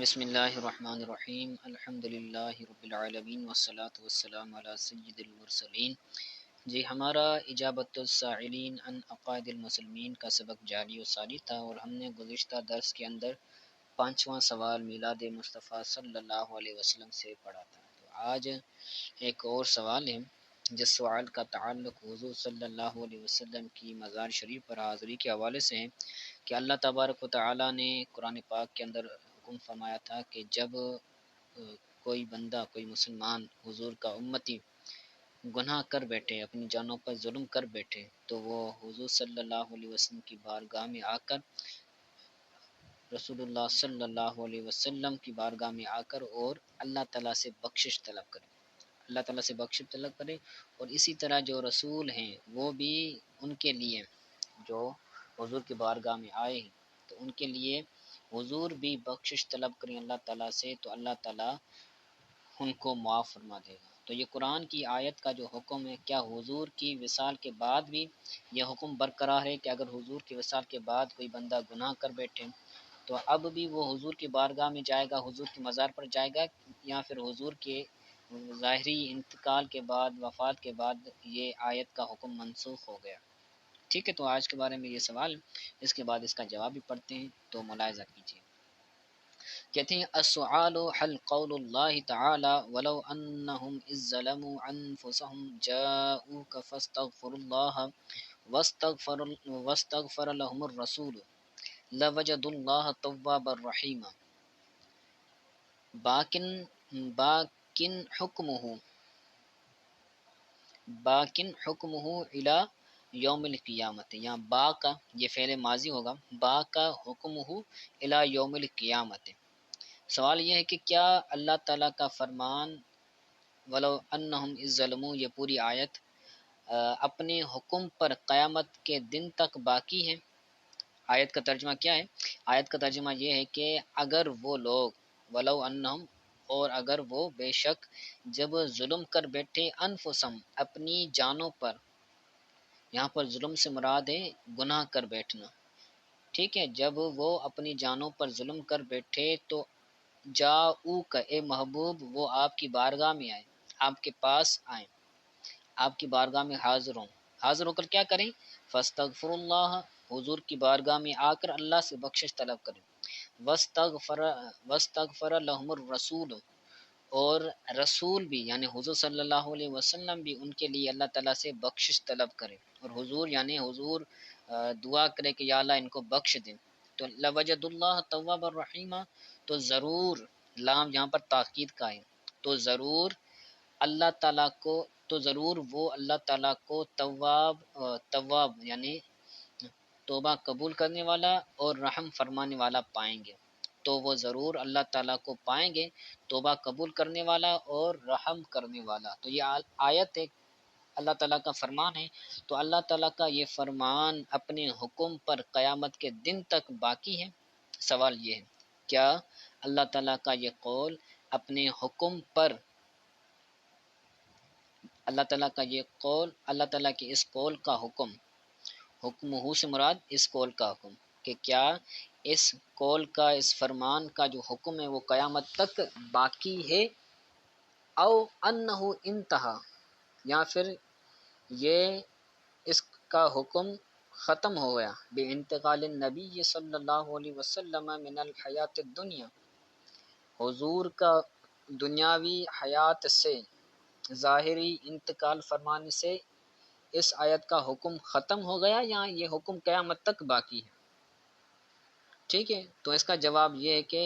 بسم اللہ الرحمن الرحیم الحمدللہ رب العالمین والصلاة والسلام علی سید المرسلین۔ جی ہمارا اجابت السائلین عن عقائد المسلمین کا سبق جاری و ساری تھا، اور ہم نے گزشتہ درس کے اندر 5واں سوال میلاد مصطفیٰ صلی اللہ علیہ وسلم سے پڑھا تھا۔ تو آج ایک اور سوال ہے جس سوال کا تعلق حضور صلی اللہ علیہ وسلم کی مزار شریف پر حاضری کے حوالے سے ہے کہ اللہ تبارک و تعالیٰ نے قرآن پاک کے اندر حکم فرمایا تھا کہ جب کوئی بندہ، کوئی مسلمان حضور کا امتی گناہ کر بیٹھے، اپنی جانوں پر ظلم کر بیٹھے، تو وہ حضور صلی اللہ علیہ وسلم کی بارگاہ میں آ کر، رسول اللہ صلی اللہ علیہ وسلم کی بارگاہ میں آ کر اور اللہ تعالیٰ سے بخشش طلب کرے، اللہ تعالیٰ سے بخشش طلب کرے۔ اور اسی طرح جو رسول ہیں وہ بھی ان کے لیے جو حضور کی بارگاہ میں آئے ہیں تو ان کے لیے حضور بھی بخشش طلب کریں اللہ تعالیٰ سے، تو اللہ تعالیٰ ان کو معاف فرما دے گا۔ تو یہ قرآن کی آیت کا جو حکم ہے، کیا حضور کی وصال کے بعد بھی یہ حکم برقرار ہے کہ اگر حضور کی وصال کے بعد کوئی بندہ گناہ کر بیٹھے تو اب بھی وہ حضور کی بارگاہ میں جائے گا، حضور کی مزار پر جائے گا، یا پھر حضور کے ظاہری انتقال کے بعد، وفات کے بعد یہ آیت کا حکم منسوخ ہو گیا؟ ٹھیک ہے، تو آج کے بارے میں یہ سوال، اس کے بعد اس کا جواب بھی پڑھتے ہیں، تو ملاحظہ کیجیے۔ کہتے ہیں السؤال حل قول اللہ تعالی ولو انہم اذ ظلموا انفسهم جاءوک فاستغفروا اللہ واستغفر لهم الرسول لوجدوا اللہ توابا رحیما باکن حکمہ الی یوم القیامت، یا با کا یہ فعل ماضی ہوگا، با کا حکمہ الی یوم القیامت۔ سوال یہ ہے کہ کیا اللہ تعالیٰ کا فرمان ولو انہم اذ ظلموا، یہ پوری آیت اپنے حکم پر قیامت کے دن تک باقی ہے؟ آیت کا ترجمہ کیا ہے؟ آیت کا ترجمہ یہ ہے کہ اگر وہ لوگ، ولو انہم، اور اگر وہ بے شک، جب ظلم کر بیٹھے، انفسم، اپنی جانوں پر، یہاں پر ظلم سے مراد ہے گناہ کر بیٹھنا، ٹھیک ہے، جب وہ اپنی جانوں پر ظلم کر بیٹھے تو جاؤک، اے محبوب، وہ آپ کی بارگاہ میں آئے، آپ کے پاس آئیں، آپ کی بارگاہ میں حاضر ہو کر کیا کریں؟ فاستغفر اللہ، حضور کی بارگاہ میں آ کر اللہ سے بخشش طلب کریں، واستغفر لهم الرسول، اور رسول بھی یعنی حضور صلی اللہ علیہ وسلم بھی ان کے لیے اللہ تعالیٰ سے بخشش طلب کرے، اور حضور یعنی حضور دعا کرے کہ یا اللہ ان کو بخش دیں، تو لوجد اللہ تواب الرحیمہ، تو ضرور، لام یہاں پر تاکید کا ہے، تو ضرور اللہ تعالیٰ کو، تو ضرور وہ اللہ تعالیٰ کو تواب یعنی توبہ قبول کرنے والا اور رحم فرمانے والا پائیں گے، تو وہ ضرور اللہ تعالیٰ کو پائیں گے، توبہ قبول کرنے والا اور رحم کرنے والا۔ تو یہ آیت ایک اللہ تعالیٰ کا فرمان ہے، تو اللہ تعالیٰ کا یہ فرمان اپنے حکم پر قیامت کے دن تک باقی ہے۔ سوال یہ ہے کیا اللہ تعالیٰ کا یہ قول اپنے حکم پر، اللہ تعالیٰ کا یہ قول، اللہ تعالیٰ کے اس قول کا حکم سے مراد اس قول کا حکم، کہ کیا اس قول کا، اس فرمان کا جو حکم ہے وہ قیامت تک باقی ہے، او انہ انتہا، یا پھر یہ اس کا حکم ختم ہو گیا، بے انتقال النبی صلی اللہ علیہ وسلم من الحیات الدنیا، حضور کا دنیاوی حیات سے ظاہری انتقال فرمانے سے اس آیت کا حکم ختم ہو گیا، یا یہ حکم قیامت تک باقی ہے؟ ٹھیک ہے، تو اس کا جواب یہ ہے کہ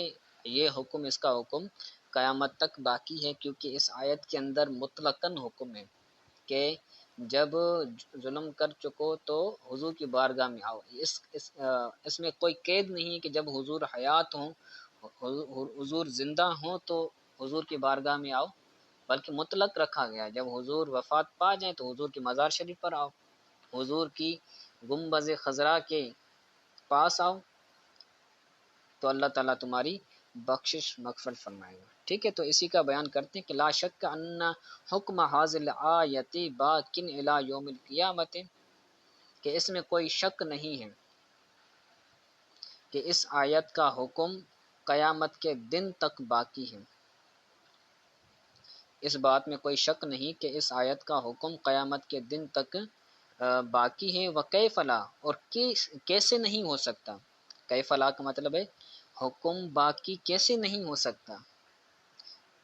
یہ حکم، اس کا حکم قیامت تک باقی ہے، کیونکہ اس آیت کے اندر مطلقاً حکم ہے کہ جب ظلم کر چکو تو حضور کی بارگاہ میں آؤ، اس میں کوئی قید نہیں ہے کہ جب حضور حیات ہوں، حضور زندہ ہوں تو حضور کی بارگاہ میں آؤ، بلکہ مطلق رکھا گیا، جب حضور وفات پا جائیں تو حضور کی مزار شریف پر آؤ، حضور کی گنبد خضرا کے پاس آؤ، تو اللہ تعالیٰ تمہاری بخشش مغفرت فرمائے گا۔ ٹھیک ہے، تو اسی کا بیان کرتے ہیں کہ لا شک ان حکم حاضل آیت باکن الی یوم القیامت، کہ اس میں کوئی شک نہیں ہے کہ اس آیت کا حکم قیامت کے دن تک باقی ہیں۔ اس بات میں کوئی شک نہیں کہ اس آیت کا حکم قیامت کے دن تک باقی ہے۔ وکیف لا، اور کیسے نہیں ہو سکتا، کیف لا کا مطلب ہے حکم باقی کیسے نہیں ہو سکتا۔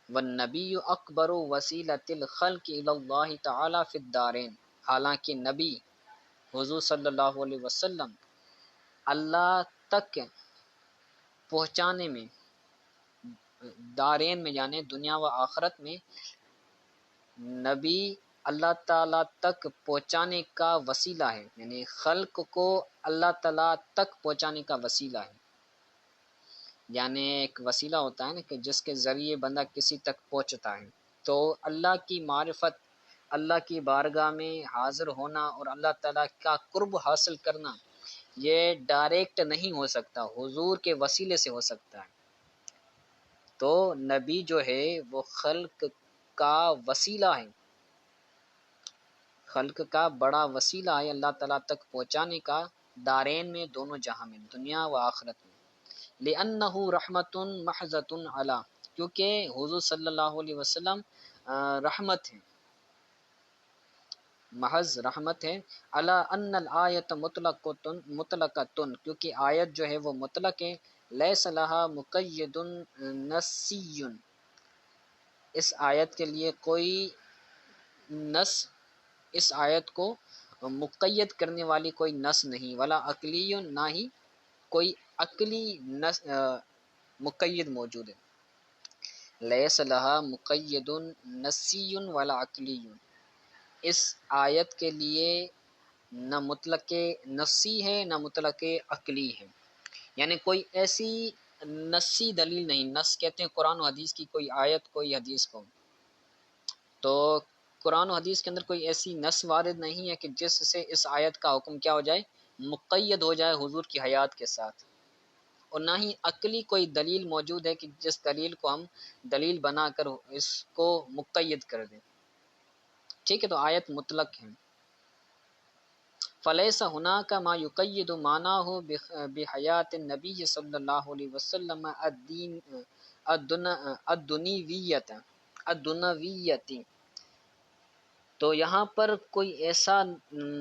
والنبی اکبر وسیلۃ الخلق الی اللہ تعالی فی الدارین، حالانکہ نبی حضور صلی اللہ علیہ وسلم اللہ تک پہنچانے میں، دارین میں یعنی دنیا و آخرت میں، نبی اللہ تعالیٰ تک پہنچانے کا وسیلہ ہے، یعنی خلق کو اللہ تعالیٰ تک پہنچانے کا وسیلہ ہے۔ یعنی ایک وسیلہ ہوتا ہے نا کہ جس کے ذریعے بندہ کسی تک پہنچتا ہے، تو اللہ کی معرفت، اللہ کی بارگاہ میں حاضر ہونا اور اللہ تعالیٰ کا قرب حاصل کرنا، یہ ڈائریکٹ نہیں ہو سکتا، حضور کے وسیلے سے ہو سکتا ہے۔ تو نبی جو ہے وہ خلق کا وسیلہ ہے، خلق کا بڑا وسیلہ ہے اللہ تعالیٰ تک پہنچانے کا، دارین میں، دونوں جہاں میں، دنیا و آخرت میں۔ لِأَنَّهُ رَحْمَةٌ مَحْضَةٌ عَلَىٰ، کیونکہ حضور صلی اللہ علیہ وسلم رحمت ہے، محض رحمت ہے۔ عَلَىٰ أَنَّ الْآيَةَ مُطْلَقَةٌ، کیونکہ آیت جو ہے وہ مطلق ہے۔ لَيْسَ لَهَا مُقَيِّدٌ نَصِّيٌّ، اس آیت کے لیے کوئی نص، اس آیت کو مقید کرنے والی کوئی نص نہیں، ولا عقلی، نہ ہی کوئی عقلی نص مقید موجود ہے۔ لیس لہا مقید نصی ولا عقلی، اس آیت کے لیے نہ مطلق نصی ہے نہ مطلق عقلی ہے، یعنی کوئی ایسی نصی دلیل نہیں، نص کہتے ہیں قرآن و حدیث کی کوئی آیت کوئی حدیث کو، تو قرآن و حدیث کے اندر کوئی ایسی نص وارد نہیں ہے کہ جس سے اس آیت کا حکم کیا ہو جائے، مقید ہو جائے حضور کی حیات کے ساتھ، اور نہ ہی عقلی کوئی دلیل موجود ہے کہ جس دلیل کو ہم دلیل بنا کر اس کو مقید کر دیں۔ ٹھیک ہے، تو آیت مطلق ہے۔ فلیس هناک ما یقید معناہ بحیات النبی صلی اللہ علیہ وسلم الدنیویت، تو یہاں پر کوئی ایسا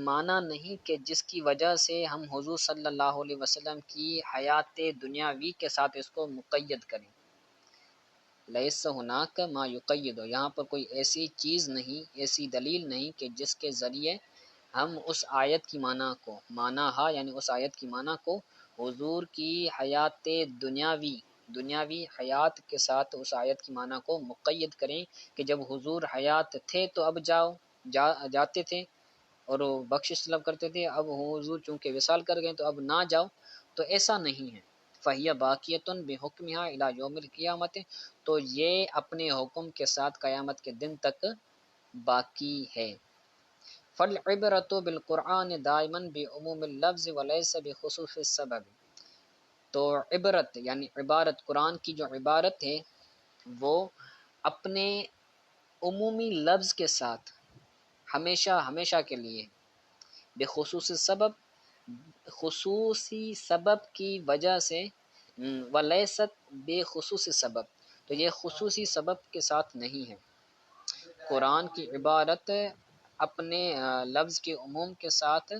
معنی نہیں کہ جس کی وجہ سے ہم حضور صلی اللہ علیہ وسلم کی حیات دنیاوی کے ساتھ اس کو مقید کریں۔ لیس ہناک ما یقید، یہاں پر کوئی ایسی چیز نہیں، ایسی دلیل نہیں کہ جس کے ذریعے ہم اس آیت کی معنی کو، معنی ہا یعنی اس آیت کی معنی کو حضور کی حیات دنیاوی حیات کے ساتھ اس آیت کی معنی کو مقید کریں کہ جب حضور حیات تھے تو اب جاتے تھے اور بخشش طلب کرتے تھے، اب حضور چونکہ وصال کر گئے تو اب نہ جاؤ، تو ایسا نہیں ہے۔ فَهِيَ بَاقِيَةٌ بِحُكْمِهَا إِلَى يَوْمِ الْقِيَامَةِ، تو یہ اپنے حکم کے ساتھ قیامت کے دن تک باقی ہے۔ فَالْعِبْرَةُ بِالْقُرْآنِ دَائِمًا بِعُمُومِ اللَّفْظِ وَلَيْسَ بِخُصُوصِ السَّبَبِ، تو عبرت یعنی عبارت، قرآن کی جو عبارت ہے وہ اپنے عمومی لفظ کے ساتھ ہمیشہ کے لیے، بخصوص سبب، خصوصی سبب کی وجہ سے، ولیست بے خصوص سبب، تو یہ خصوصی سبب کے ساتھ نہیں ہے۔ قرآن کی عبارت اپنے لفظ کے عموم کے ساتھ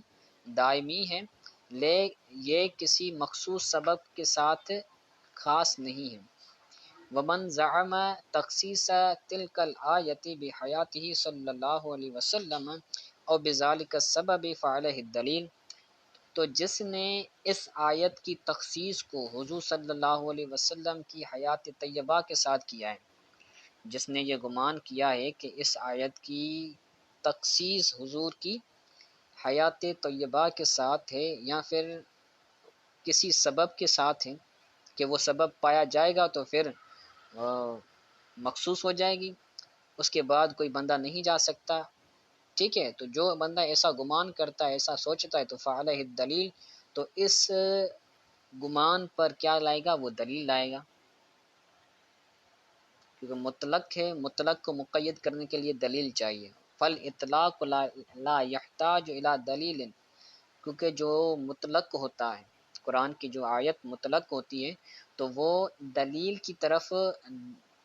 دائمی ہے، یہ کسی مخصوص سبب کے ساتھ خاص نہیں ہے۔ ومن زعم تخصیص تلک الآیت بحیاتہ صلی اللہ علیہ وسلم اور بذالک السبب فعلیہ الدلیل، تو جس نے اس آیت کی تخصیص کو حضور صلی اللہ علیہ وسلم کی حیات طیبہ کے ساتھ کیا ہے، جس نے یہ گمان کیا ہے کہ اس آیت کی تخصیص حضور کی حیات طیبہ کے ساتھ ہے یا پھر کسی سبب کے ساتھ ہے کہ وہ سبب پایا جائے گا تو پھر مخصوص ہو جائے گی، اس کے بعد کوئی بندہ نہیں جا سکتا۔ ٹھیک ہے، تو جو بندہ ایسا گمان کرتا ہے، ایسا سوچتا ہے، تو فعلیہ الدلیل، تو اس گمان پر کیا لائے گا، وہ دلیل لائے گا، کیونکہ مطلق ہے، مطلق کو مقید کرنے کے لیے دلیل چاہیے۔ فالاطلاق لا يحتاج الى دلیل، کیونکہ جو مطلق ہوتا ہے، قرآن کی جو آیت مطلق ہوتی ہے تو وہ دلیل کی طرف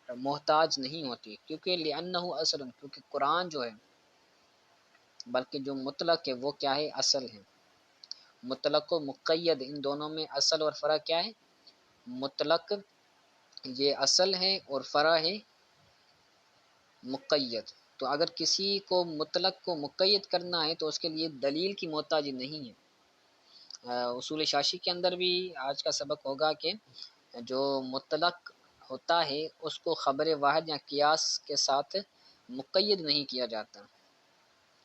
محتاج نہیں ہوتی، کیونکہ لأنہ اصل، کیونکہ قرآن جو ہے بلکہ جو مطلق ہے وہ کیا ہے؟ اصل ہے۔ مطلق و مقید ان دونوں میں اصل اور فرع کیا ہے؟ مطلق یہ اصل ہے اور فرع ہے مقید۔ تو اگر کسی کو مطلق کو مقید کرنا ہے تو اس کے لیے دلیل کی محتاجی نہیں ہے۔ اصول شاشی کے اندر بھی آج کا سبق ہوگا کہ جو مطلق ہوتا ہے اس کو خبر واحد یا قیاس کے ساتھ مقید نہیں کیا جاتا،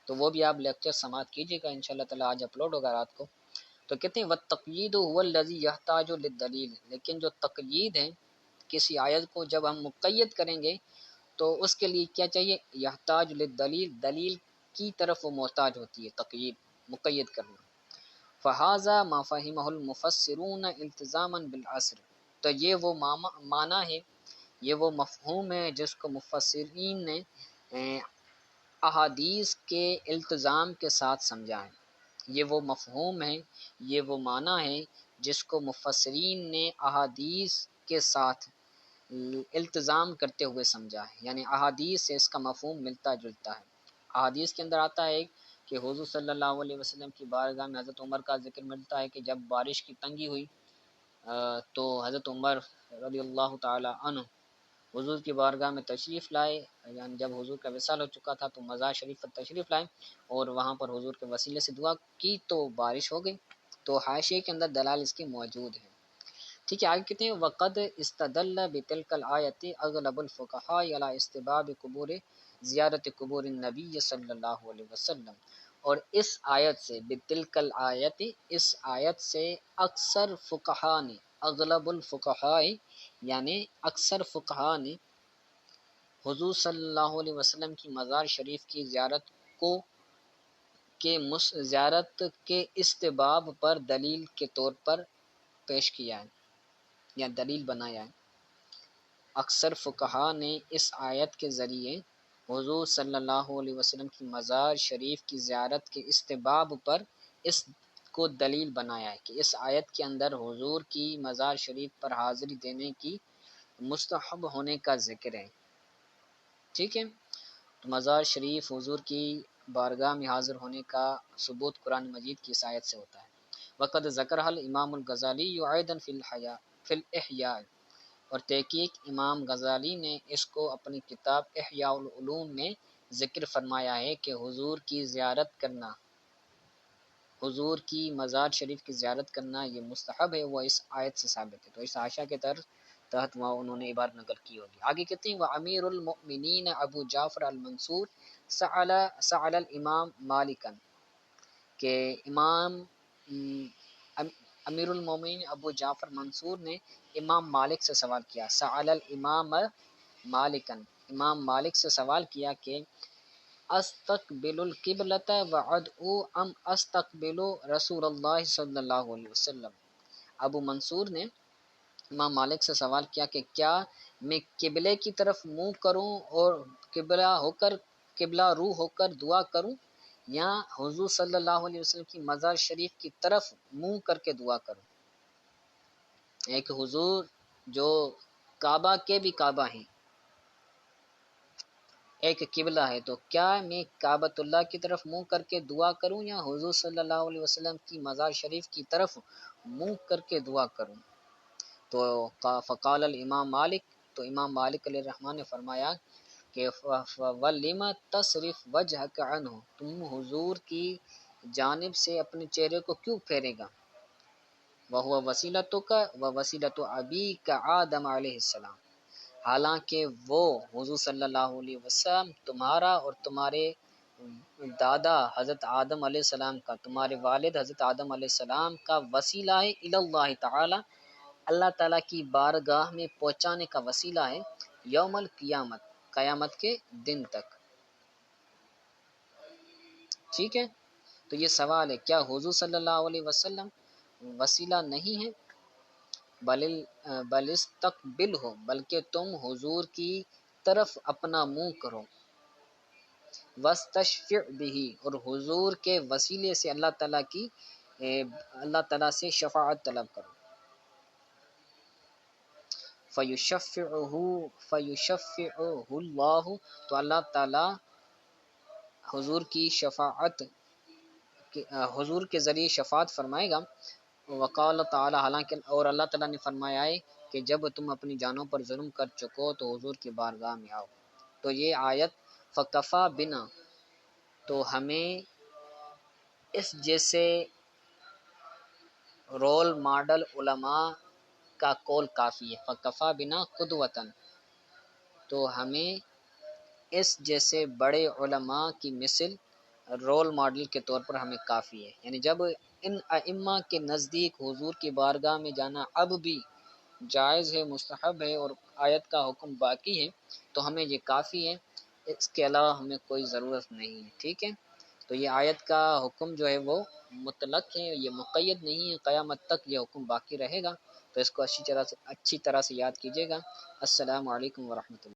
تو وہ بھی آپ لیکچر سماعت کیجیے گا انشاءاللہ تعالی، آج اپلوڈ ہوگا رات کو۔ تو کہتے ہیں وَالتَّقْیِیدُ هُوَ الَّذِی یَحْتَاجُ لِلدَّلیل، لیکن جو تقیید ہے کسی آیت کو جب ہم مقید کریں گے تو اس کے لیے کیا چاہیے؟ یحتاج للدلیل، دلیل کی طرف وہ محتاج ہوتی ہے تقیید، مقید کرنا۔ فہذا ما فہمہ المفسرون التزاما بالعصر، تو یہ وہ معنی ہے، یہ وہ مفہوم ہے جس کو مفسرین نے احادیث کے التزام کے ساتھ سمجھا ہے۔ یہ وہ مفہوم ہے، یہ وہ معنی ہے جس کو مفسرین نے احادیث کے ساتھ التزام کرتے ہوئے سمجھا ہے، یعنی احادیث سے اس کا مفہوم ملتا جلتا ہے۔ احادیث کے اندر آتا ہے کہ حضور صلی اللہ علیہ وسلم کی بارگاہ میں حضرت عمر کا ذکر ملتا ہے کہ جب بارش کی تنگی ہوئی تو حضرت عمر رضی اللہ تعالی عنہ حضور کی بارگاہ میں تشریف لائے، یعنی جب حضور کا وصال ہو چکا تھا تو مزار شریف پر تشریف لائے اور وہاں پر حضور کے وسیلے سے دعا کی تو بارش ہو گئی۔ تو حاشیے کے اندر دلائل اس کی موجود ہیں۔ ٹھیک ہے، آگے کہتے ہیں وقد استدل بتلک الآیت اغلب الفقہاء علی استحباب قبور زیارت قبور النبی صلی اللہ علیہ وسلم، اور اس آیت سے بتلک الآیت، اس آیت سے اکثر فقہاء نے، اغلب الفقہاء یعنی اکثر فقہاء نے حضور صلی اللہ علیہ وسلم کی مزار شریف کی زیارت کو زیارت کے استحباب پر دلیل کے طور پر پیش کیا ہے یا دلیل بنایا ہے۔ اکثر فقہاء نے اس آیت کے ذریعے حضور صلی اللہ علیہ وسلم کی مزار شریف کی زیارت کے استحباب پر اس کو دلیل بنایا ہے کہ اس آیت کے اندر حضور کی مزار شریف پر حاضری دینے کی مستحب ہونے کا ذکر ہے۔ ٹھیک ہے، تو مزار شریف حضور کی بارگاہ میں حاضر ہونے کا ثبوت قرآن مجید کی اس آیت سے ہوتا ہے۔ وقد ذکرہ الامام الغزالی ایضا فی الاحیاء، اور تحقیق امام غزالی نے اس کو اپنی کتاب احیاء العلوم میں ذکر فرمایا ہے کہ حضور کی زیارت کرنا، حضور کی مزار شریف کی زیارت کرنا یہ مستحب ہے، وہ اس آیت سے ثابت ہے۔ تو اس عائشہ کے تحت وہاں انہوں نے عبارت نقل کی ہوگی۔ آگے کہتے ہیں وَأَمِيرُ الْمُؤْمِنِينَ ابو جعفر المنصور سأل الامام مالکا، کہ امیر المومنین ابو جعفر منصور نے امام مالک سے سوال کیا، سأل الامام مالکا، امام مالک سے سوال کیا کہ استقبل القبلۃ وادعو ام استقبل رسول اللہ صلی اللہ علیہ وسلم۔ ابو منصور نے امام مالک سے سوال کیا کہ کیا میں قبلے کی طرف منہ کروں اور قبلہ رو ہو کر دعا کروں، یا حضور صلی اللہ علیہ وسلم کی مزار شریف کی طرف منہ کر کے دعا کروں؟ ایک حضور جو کعبہ کے بھی کعبہ ہیں، ایک قبلہ ہے، تو کیا میں کعبۃ اللہ کی طرف منہ کر کے دعا کروں یا حضور صلی اللہ علیہ وسلم کی مزار شریف کی طرف منہ کر کے دعا کروں؟ تو فقال الامام مالک، تو امام مالک علیہ الرحمٰن نے فرمایا کہ وَلِمَ تَصْرِفْ وَجْهَكَ عَنْهُ، تم حضور کی جانب سے اپنے چہرے کو کیوں پھیرے گا؟ وَهُوَ وَسِيلَتُكَ وَوَسِيلَةُ أَبِيكَ آدم علیہ السلام، حالانکہ وہ حضور صلی اللہ علیہ وسلم تمہارا اور تمہارے دادا حضرت آدم علیہ السلام کا، تمہارے والد حضرت آدم علیہ السلام کا وسیلہ ہے الی اللہ تعالی، اللہ تعالیٰ کی بارگاہ میں پہنچانے کا وسیلہ ہے، یوم القیامت، قیامت کے دن تک۔ ٹھیک ہے، تو یہ سوال ہے کیا حضور صلی اللہ علیہ وسلم وسیلہ نہیں ہے؟ بل استقبل ہو، بلکہ تم حضور کی طرف اپنا منہ کرو، واستشفع بہ، اور حضور کے وسیلے سے اللہ تعالیٰ سے شفاعت طلب کرو۔ فیشفعہ اللہ، تو اللہ تعالی حضور کی شفاعت حضور کے ذریعے شفاعت فرمائے گا۔ وقال تعالی، حالانکہ اور اللہ تعالیٰ نے فرمایا ہے کہ جب تم اپنی جانوں پر ظلم کر چکو تو حضور کی بارگاہ میں آؤ۔ تو یہ آیت فکفا بنا، تو ہمیں اس جیسے رول ماڈل علماء کا قول کافی ہے۔ فکفا بنا قدوتاً، تو ہمیں اس جیسے بڑے علماء کی مثل رول ماڈل کے طور پر ہمیں کافی ہے۔ یعنی جب ان ائمہ کے نزدیک حضور کی بارگاہ میں جانا اب بھی جائز ہے، مستحب ہے، اور آیت کا حکم باقی ہے، تو ہمیں یہ کافی ہے، اس کے علاوہ ہمیں کوئی ضرورت نہیں ہے۔ ٹھیک ہے، تو یہ آیت کا حکم جو ہے وہ مطلق ہے، یہ مقید نہیں ہے، قیامت تک یہ حکم باقی رہے گا۔ تو اس کو اچھی طرح سے یاد کیجیے گا۔ السلام علیکم ورحمۃ اللہ۔